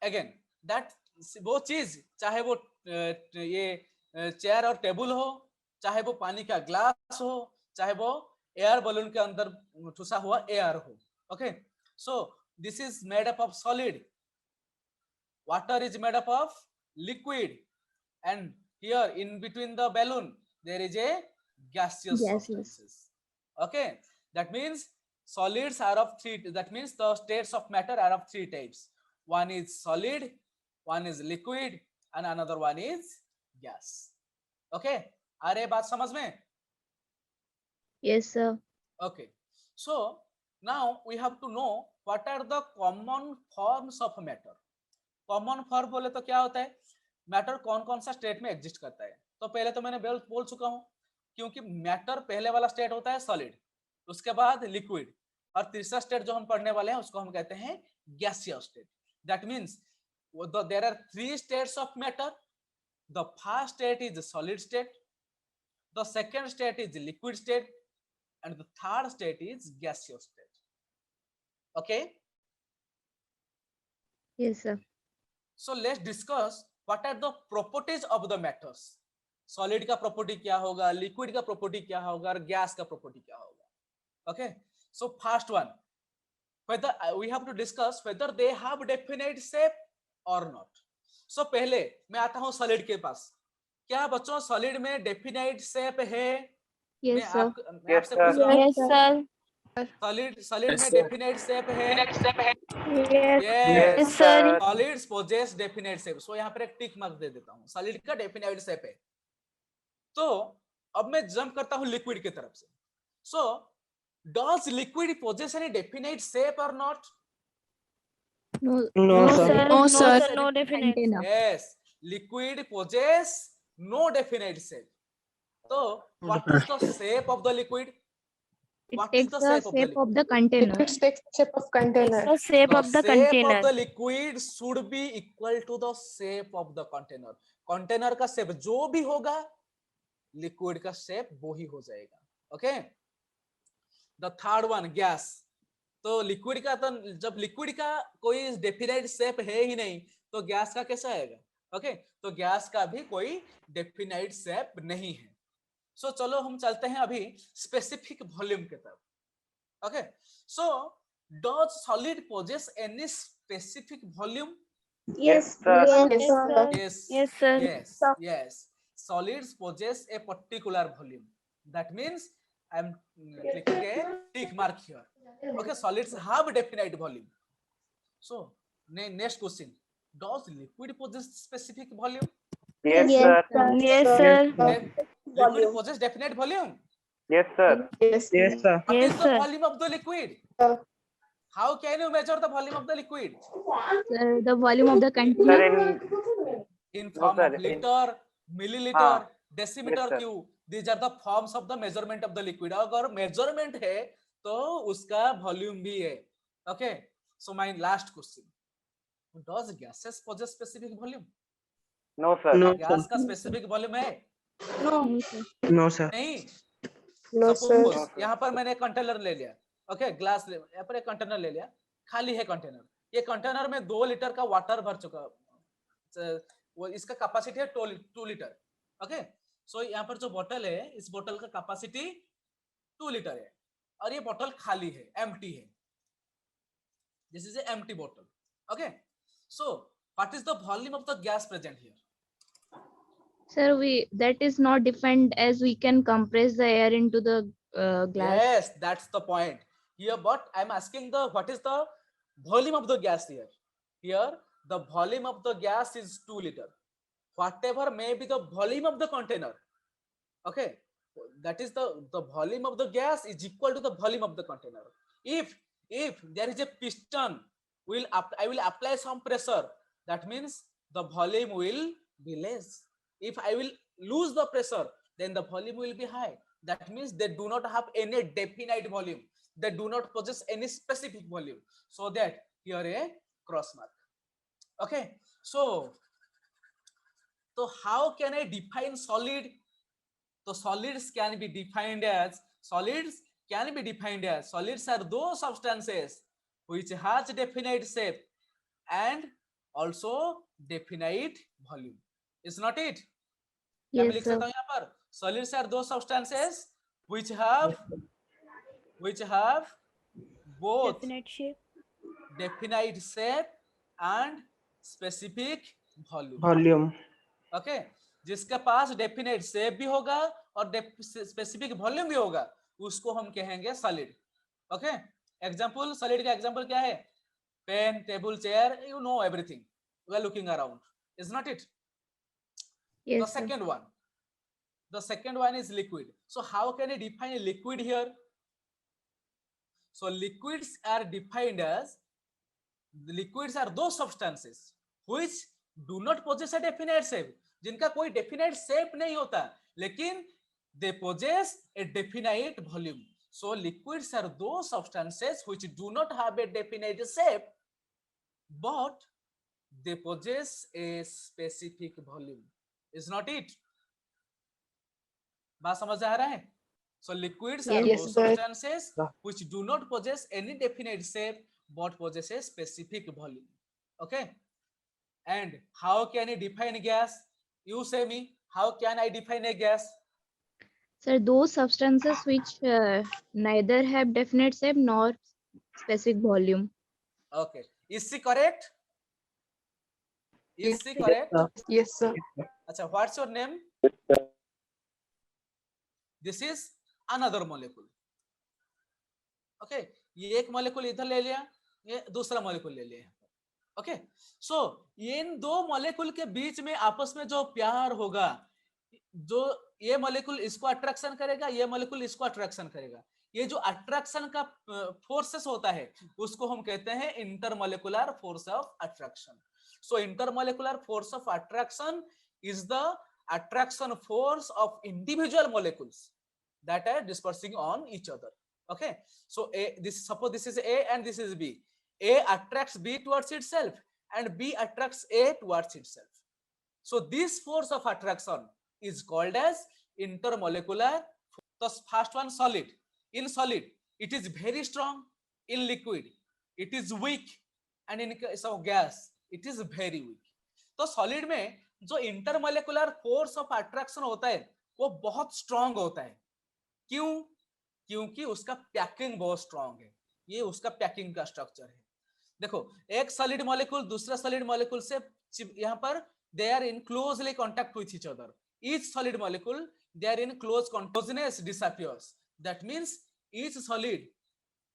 again that वो चीज चाहे वो ये chair और table हो, चाहे वो पानी का ग्लास हो, चाहे वो एयर बलून के अंदर ठुसा हुआ एयर हो. Okay, so this is made up of solid, water is made up of liquid, and here in between the balloon there is a gaseous substances. Okay, that means solids are of three, that means the states of matter are of three types. One is solid, one is liquid and another one is gas. Okay, अरे बात समझ में? Yes, sir. Okay, so now we have to know what are the common forms of matter. common form बोले तो क्या होता है? Matter कौन कौन सा स्टेट में एग्जिस्ट करता है. तो पहले तो मैंने बोल चुका हूं, क्योंकि मैटर पहले वाला स्टेट होता है सॉलिड, उसके बाद लिक्विड, और तीसरा स्टेट जो हम पढ़ने वाले हैं उसको हम कहते हैं gaseous state. That means there are three states of matter. The first state is the solid state, the second state is the liquid state, and the third state is gaseous state. Okay, Yes, sir. so let's discuss what are the properties of the matters. solid का property क्या होगा, liquid का property क्या होगा और gas का property क्या होगा. Okay, so first one, whether we have to discuss whether they have definite shape or not. So पहले मैं आता हूं सॉलिड के पास. क्या बच्चों सॉलिड में डेफिनाइट शेप है? Yes, sir. मैं आपसे पूछ रहा हूं, Yes, sir. सॉलिड में डेफिनाइट शेप है? Yes, Yes, sir. solids possess definite shape. So यहाँ पर एक टिक मार्क दे देता हूँ, सॉलिड का डेफिनाइट शेप है. तो अब मैं जंप करता हूँ लिक्विड की तरफ से. So does liquid possess any definite shape or not? No, No, sir. No, sir. No definite. Yes, liquid possess no definite shape. So what is the shape of the liquid? It What is takes the the shape of the container. Liquid takes shape of container. The shape of the shape container. of the liquid should be equal to the shape of the container. Container का shape जो भी होगा liquid का shape वो ही हो जाएगा. Okay, the third one, gas. तो liquid का तो जब लिक्विड का कोई डेफिनाइट शेप है ही नहीं तो गैस का कैसा आएगा? ओके, तो गैस का भी कोई डेफिनाइट शेप नहीं है. सो चलो हम चलते हैं अभी स्पेसिफिक वॉल्यूम की तरफ. Okay, so does solid possess any specific volume? Yes, sir. yes, Yes, sir. sir. Yes, Yes, sir. yes, yes. Solids possess a particular volume. That means I am clicking a tick mark here. Okay, solids have a definite volume. So Next question. Does liquid possess specific volume? Yes, Yes, sir. sir. Yes, sir. Liquid Volume. possess definite volume. Yes, sir. Yes, Yes, sir. What Yes, is the sir. volume of the liquid? sir. How can you measure the volume of the liquid? Sir, the volume of the Sir, container. In no, form sir. of liter, milliliter, हाँ. decimeter Yes, sir. cube. These are the forms of the measurement of the liquid. अगर measurement है तो उसका volume भी है. Okay. So my last question. Does gases possess specific volume? No, sir. No, gas sir. का specific volume है? No. No, sir. No, sir. नहीं. No, sir. Suppose No, sir. यहाँ पर मैंने कंटेनर ले लिया. Okay, ग्लास ले, यहाँ पर एक कंटेनर ले लिया. खाली है कंटेनर. ये कंटेनर में 2 लीटर का वाटर भर चुका. वो इसका कैपेसिटी है 2 लीटर. ओके, सो यहाँ पर जो बोतल है, इस बोतल का कैपेसिटी 2 लीटर है और ये बोतल खाली है, एम्प्टी है. दिस इज ए एम्प्टी बोतल. Okay, so what is the volume of the gas present here? Sir, that is not defined as we can compress the air into the glass. Yes, that's the point. Here, but I'm asking the what is the volume of the gas here? Here, the volume of the gas is 2 liter. Whatever may be the volume of the container, okay, that is the volume of the gas is equal to the volume of the container. If there is a piston, I will apply some pressure. That means the volume will be less. If I will lose the pressure, then the volume will be high. That means they do not have any definite volume. They do not possess any specific volume. So that here a cross mark. Okay, so how can I define solid? So solids can be defined as solids are those substances which has definite shape and also definite volume. Is not it? क्या मैं Yes, लिख sir. सकता हूँ यहाँ पर? Solids are those substances which have both Definite shape. definite shape and specific volume. Volume. Okay, जिसके पास definite shape भी होगा और स्पेसिफिक वॉल्यूम भी होगा, उसको हम कहेंगे सॉलिड. ओके, एग्जांपल, सॉलिड का एग्जांपल क्या है? Pen, table, chair, you know everything. We are looking around. Is not it? Yes, The sir. second one is liquid. So how can I define a liquid here? So liquids are defined as, the liquids are those substances which do not possess a definite shape. जिनका कोई definite shape नहीं होता, लेकिन they possess a definite volume. So liquids are those substances which do not have a definite shape, but they possess a specific volume. Is not it? बात समझ आ रहा है? So liquids are Yes, those sir. substances which do not possess any definite shape but possess a specific volume. Okay? And how can I define gas? You say me, how can I define a gas? Sir, those substances which neither have definite shape nor specific volume. Okay. Is she correct? Is she correct? Yes, sir. Acha, what's your name? This is another molecule. Okay, ये एक molecule इधर ले लिया, ये दूसरा molecule ले लिया. Okay, so इन दो molecule के बीच में आपस में जो प्यार होगा, जो ये molecule इसको attraction करेगा, ये molecule इसको attraction करेगा. ये जो attraction का forces होता है, उसको हम कहते हैं intermolecular force of attraction. So intermolecular force of attraction is the attraction force of individual molecules that are dispersing on each other. Okay, so suppose this is A and this is B. A attracts B towards itself and B attracts A towards itself. So this force of attraction is called as intermolecular. The first one, solid. In solid, it is very strong. In liquid, it is weak, and in case of gas, it is very weak. तो solid में जो intermolecular force of attraction होता है, वो बहुत strong होता है. क्यों? क्योंकि उसका पैकिंग बहुत स्ट्रांग है. ये उसका पैकिंग का स्ट्रक्चर है. देखो, एक सॉलिड मॉलिक्यूल दूसरा सॉलिड मॉलिक्यूल से यहाँ पर they are in closely contact with each other. Each solid molecule, they are in close contact. Closeness disappears. That means each solid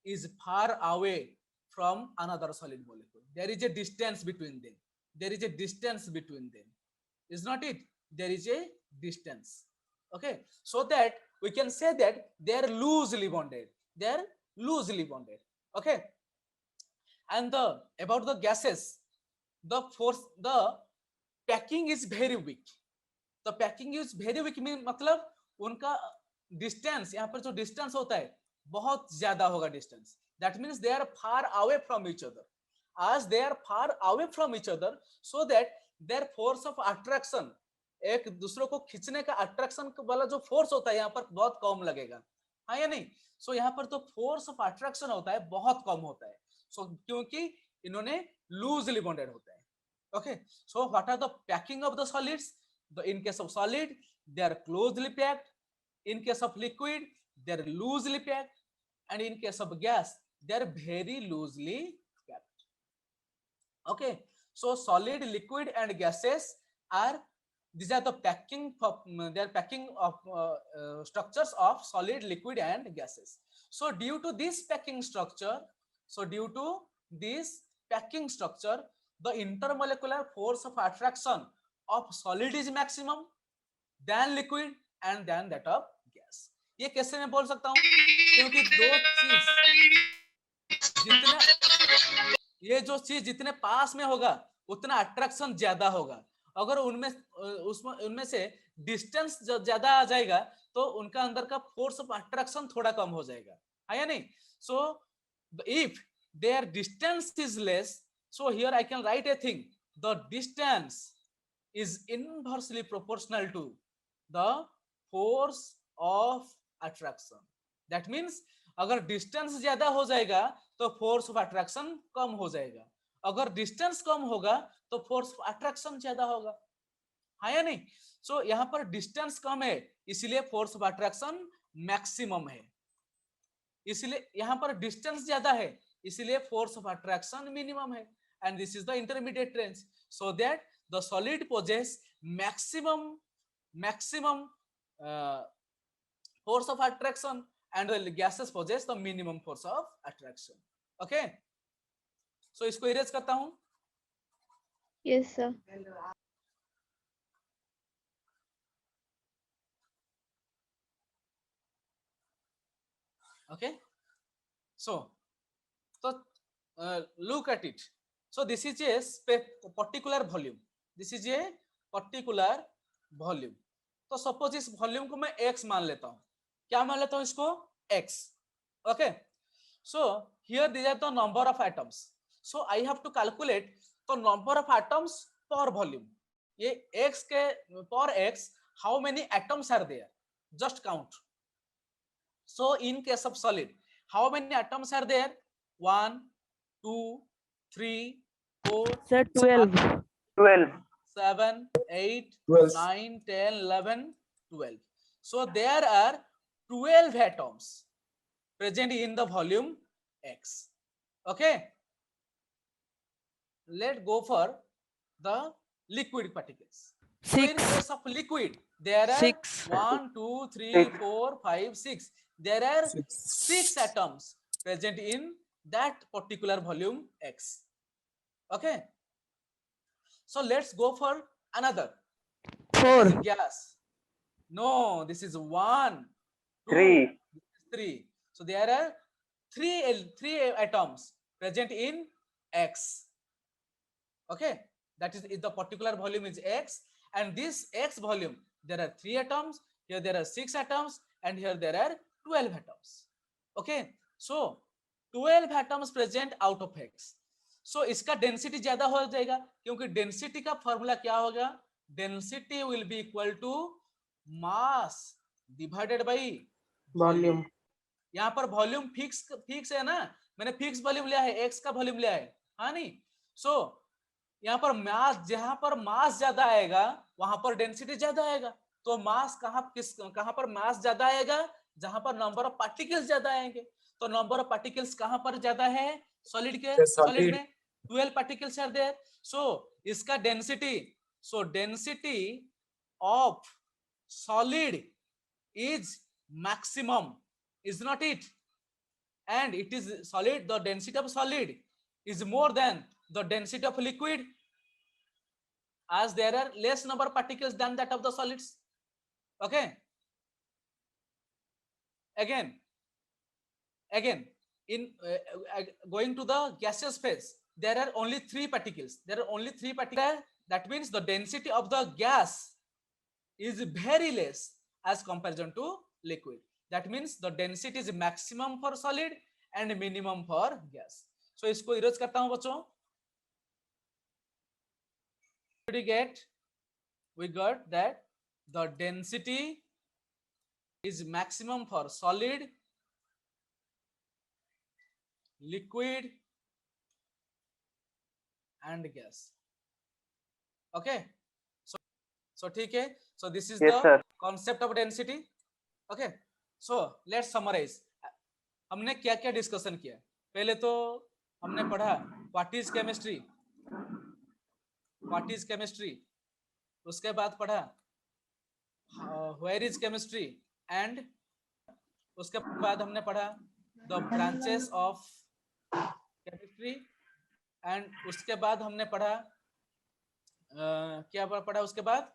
is far away from another solid molecule. There is a distance between them. There is a distance between them. Is not it? There is a distance. Okay, so that we can say that they are loosely bonded. They are loosely bonded. Okay, and the about the gases, the packing is very weak. The packing is very weak mean मतलब उनका distance, यहाँ पर जो distance होता है बहुत ज्यादा होगा distance. That means they are far away from each other. As they are far away from each other, so that their force of attraction, एक दूसरों को खींचने का attraction वाला जो force होता है यहाँ पर बहुत कम लगेगा, हाँ या नहीं? So यहाँ पर तो force of attraction होता है बहुत कम होता है. So क्योंकि इन्होंने loosely bonded होता है. Okay, so what are the packing of the solids? In case of solid, they are closely packed. In case of liquid, they are loosely packed, and in case of gas, they are very loosely packed. Okay, so solid, liquid, and gases are these are the packing of structures of solid, liquid, and gases. So due to this packing structure, the intermolecular force of attraction of solid is maximum than liquid and than that of gas. ये कैसे मैं बोल सकता हूँ? क्योंकि दो चीज जितना ये जो चीज जितने पास में होगा उतना अट्रैक्शन ज्यादा होगा. अगर उनमें से डिस्टेंस ज्यादा आ जाएगा तो उनका अंदर का फोर्स ऑफ अट्रैक्शन थोड़ा कम हो जाएगा, है या नहीं? So if their distance is less, so here I can write a thing: the distance is inversely proportional to the force of attraction. That means अगर डिस्टेंस ज्यादा हो जाएगा तो फोर्स ऑफ अट्रैक्शन कम हो जाएगा. अगर डिस्टेंस कम होगा तो फोर्स ऑफ अट्रैक्शन ज्यादा होगा, है या नहीं? सो यहाँ पर डिस्टेंस कम है इसलिए फोर्स ऑफ अट्रैक्शन मैक्सिमम है. इसलिए यहाँ पर डिस्टेंस ज्यादा है इसलिए फोर्स ऑफ अट्रैक्शन मिनिमम है. And this is the intermediate range, so that the solid possess maximum force of attraction and the gases possess the minimum force of attraction. Okay, so इसको erase करता हूँ. Yes, sir. Okay, so look at it. So this is a particular volume. This is a particular volume. तो suppose इस volume को मैं x मान लेता हूँ. क्या मान लेता हूँ इसको? x. Okay. So here these are the number of atoms. So I have to calculate the number of atoms per volume. ये x के per x how many atoms are there? Just count. So in case of solid, how many atoms are there? 1, 2, 3, 4, Sir, 12. 12. 7, 8, 12. 9, 10, 11, 12. So there are 12 atoms present in the volume X. Okay. Let's go for the liquid particles. So in 6. case of liquid, there are 6. 1, 2, 3, 6. 4, 5, 6. There are 6. 6 atoms present in that particular volume X. Okay. So let's go for another. 4. Gas. No, this is 1, 2, 3. 3. So there are three atoms present in X. Okay. That is the particular volume is X, and this X volume there are 3 atoms. Here there are 6 atoms, and here there are 12 atoms. Okay. So 12 atoms present out of X. So इसका density ज्यादा हो जाएगा क्योंकि density का formula क्या होगा? Density will be equal to mass divided by volume. यहाँ पर वॉल्यूम फिक्स है ना, मैंने फिक्स वॉल्यूम लिया है, एक्स का वॉल्यूम लिया है, हाँ नहीं? सो यहाँ पर मास, जहां पर मास ज्यादा आएगा वहां पर डेंसिटी ज्यादा आएगा. तो मास कहां पर मास ज्यादा आएगा? जहां पर नंबर ऑफ पार्टिकल्स ज्यादा आएंगे. तो नंबर ऑफ पार्टिकल्स कहां पर ज्यादा है? सॉलिड के, सॉलिड में 12 पार्टिकल्स आर देयर. सो इसका density, so density of solid is maximum, is not it? and it is solid, the density of solid is more than the density of liquid, as there are less number of particles than that of the solids. Okay. Again, in going to the gaseous phase, there are only 3 particles. That means the density of the gas is very less as comparison to liquid. That means the density is maximum for solid and minimum for gas. So इसको erase करता हूं बच्चों. We got that the density is maximum for solid, liquid and gas. Okay, so ठीक है. So this is Yes, the sir. concept of density. Okay, so let's summarize. हमने क्या क्या discussion किया. पहले तो हमने पढ़ा what is chemistry. उसके बाद पढ़ा where is chemistry, and उसके बाद हमने पढ़ा the branches of chemistry, and उसके बाद हमने पढ़ा क्या पढ़ा उसके बाद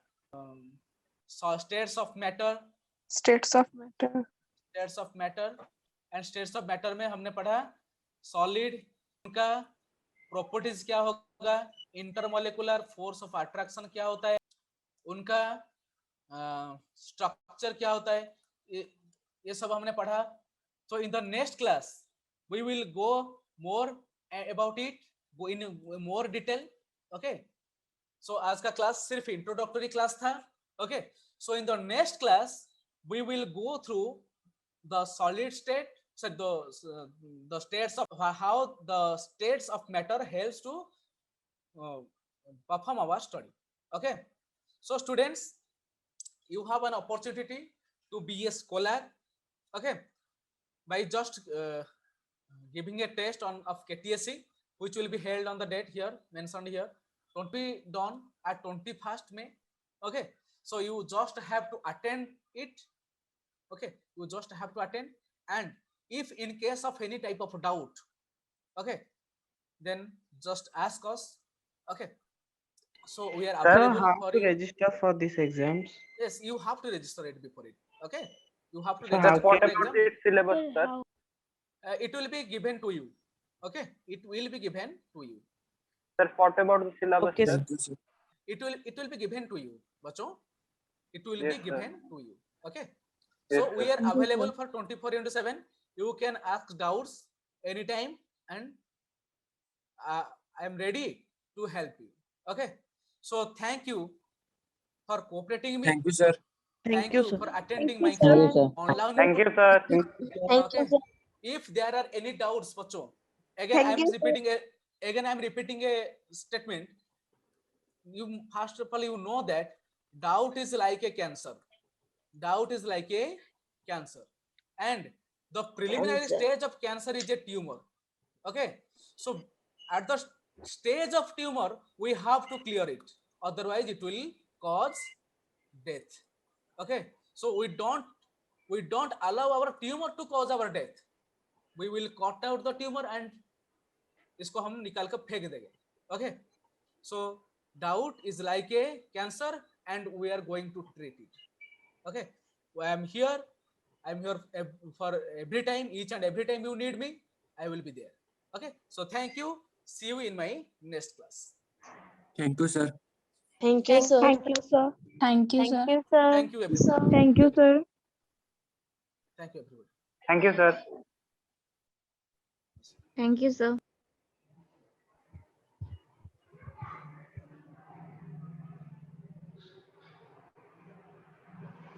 states of matter, States of matter. and states of matter में हमने पढ़ा solid, उनका properties क्या होगा, intermolecular force of attraction क्या होता है, उनका structure क्या होता है, ये सब हमने पढ़ा. So in the next class we will go more about it, go in more detail. Okay, so आज का class सिर्फ introductory class था. Okay, so in the next class we will go through the solid state, so the states of how the states of matter helps to perform our study. Okay, so students, you have an opportunity to be a scholar. Okay, by just giving a test of KTSC, which will be held on the date here mentioned here, 20 dawn at 21st May. Okay, so you just have to attend it. Okay, you just have to attend, and if in case of any type of doubt, okay, then just ask us. Okay, so we are Sir, available how for to you. register for these exams? Yes, you have to register it before it. Okay, you have to Sir, register how Sir, what for the about exam. the syllabus, sir? It will be given to you. Okay, it will be given to you. Sir, what about the syllabus, Okay, sir? Thank you, sir. It will be given to you, bachon. It will Yes, be sir. given to you. Okay, Yes, so we sir. are available for 24/7. You can ask doubts anytime, and I am ready to help you. Okay, so thank you for cooperating me. Thank you, sir. Thank you, you sir. for attending you, my sir. class online. Thank you, sir. Okay, if there are any doubts, bachon, again Thank I am you, sir. repeating a statement. You first of all, you know that doubt is like a cancer. And the preliminary stage of cancer is a tumor. Okay, so at the stage of tumor we have to clear it, otherwise it will cause death. Okay, so we don't allow our tumor to cause our death. We will cut out the tumor and इसको हम निकाल कर फेंक देंगे. Okay, so doubt is like a cancer and we are going to treat it. Okay, I am here for every time, each and every time you need me, I will be there. Okay, so thank you, see you in my next class. Thank you, sir. Thank you, sir. Thank you, sir. Thank you, sir. Thank you everyone. Thank you, sir. Thank you everyone. Thank you, sir. Thank you, sir.